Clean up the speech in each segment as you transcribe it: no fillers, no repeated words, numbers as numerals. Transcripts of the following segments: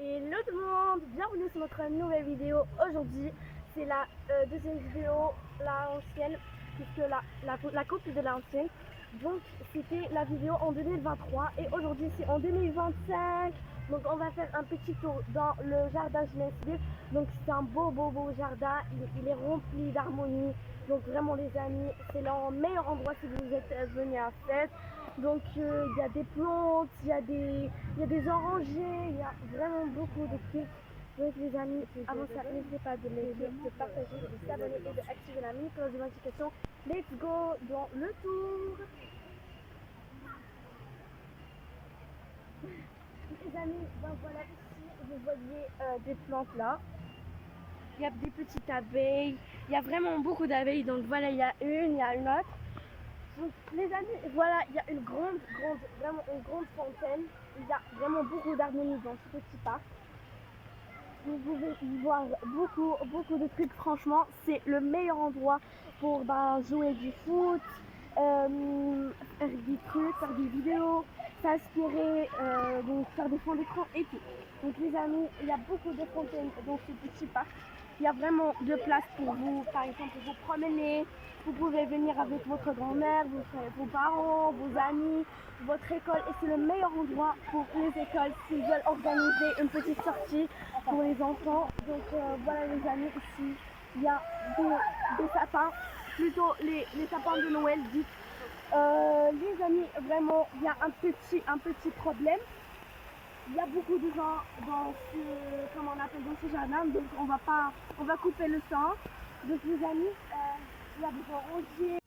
Hello tout le monde, bienvenue sur notre nouvelle vidéo. Aujourd'hui c'est la deuxième vidéo, la ancienne, puisque la copie de l'ancienne. Donc c'était la vidéo en 2023 et aujourd'hui c'est en 2025. Donc on va faire un petit tour dans le Jardin Jnane Sbil. Donc c'est un beau jardin, il est rempli d'harmonie. Donc vraiment les amis, c'est le meilleur endroit si vous êtes venus à Paix. Donc il y a des plantes, il y a des orangers, il y a vraiment beaucoup de trucs. Donc les amis, avant ça, n'hésitez pas de liker, de partager, de s'abonner et d'activer la mini cloche de notification. Let's go dans le tour. Les amis, ben voilà, ici vous voyez des plantes là. Il y a des petites abeilles, il y a vraiment beaucoup d'abeilles. Donc voilà, il y a une autre. Donc les amis, voilà, il y a vraiment une grande fontaine. Il y a vraiment beaucoup d'harmonie dans ce petit parc. Vous pouvez voir beaucoup de trucs. Franchement, c'est le meilleur endroit pour jouer du foot, faire des trucs, faire des vidéos, s'inspirer, donc faire des fonds d'écran et tout. Donc les amis, il y a beaucoup de fontaines dans ce petit parc. Il y a vraiment de place pour vous, par exemple, vous promener. Vous pouvez venir avec votre grand-mère, vos parents, vos amis, votre école. Et c'est le meilleur endroit pour les écoles s'ils veulent organiser une petite sortie pour les enfants. Donc voilà les amis, ici il y a des sapins, plutôt les sapins de Noël dites. Les amis, vraiment il y a un petit problème. Il y a beaucoup de gens dans ce jardin, donc on va couper le sang. Donc les amis, il y a des rosiers.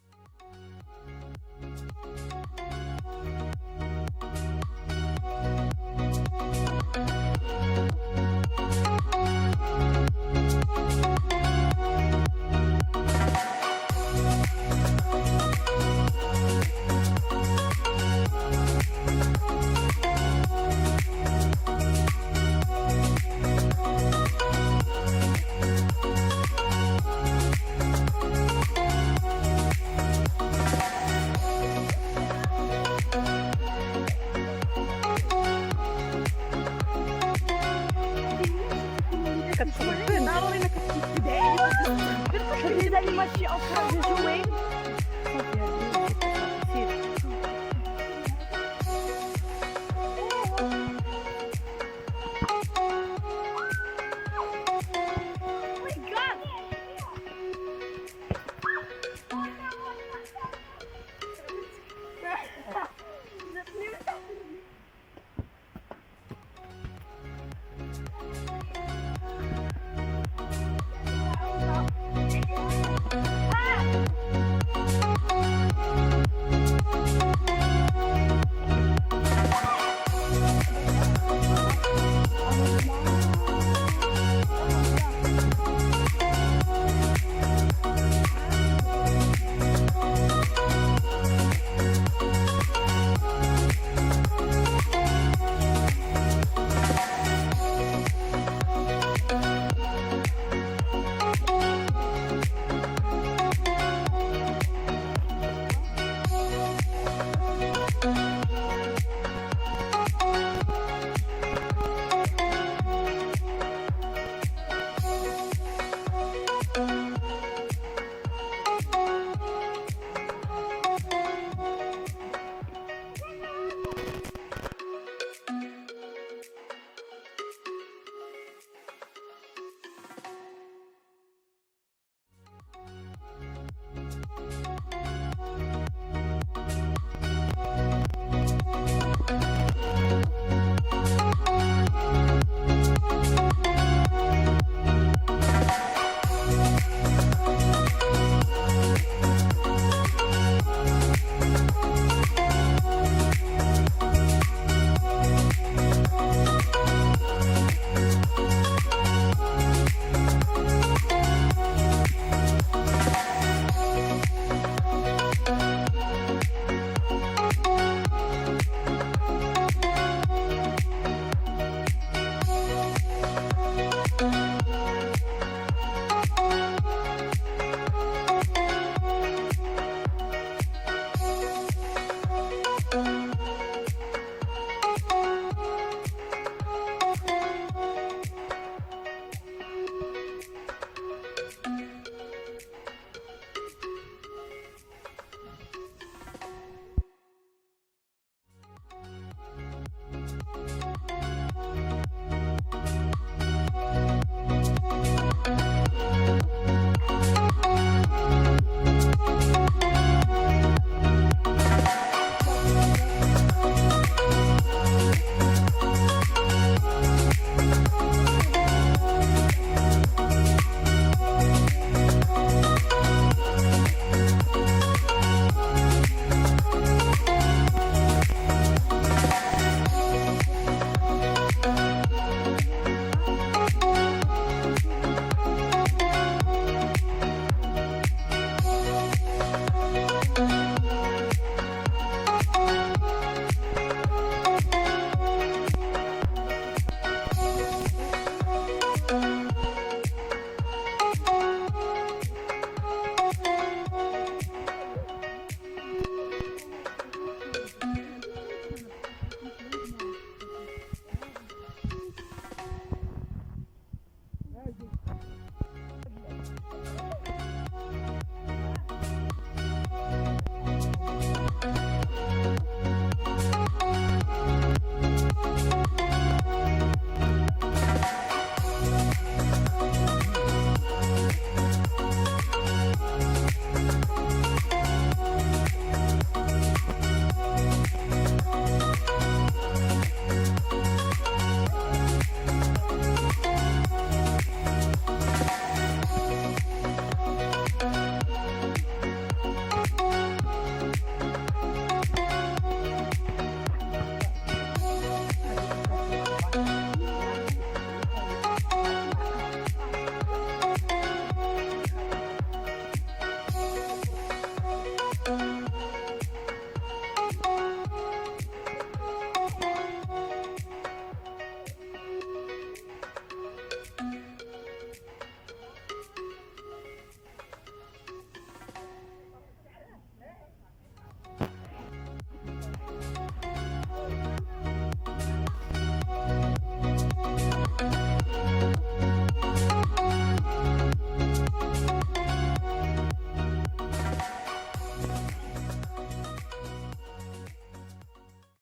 Les amis, moi je suis en train de jouer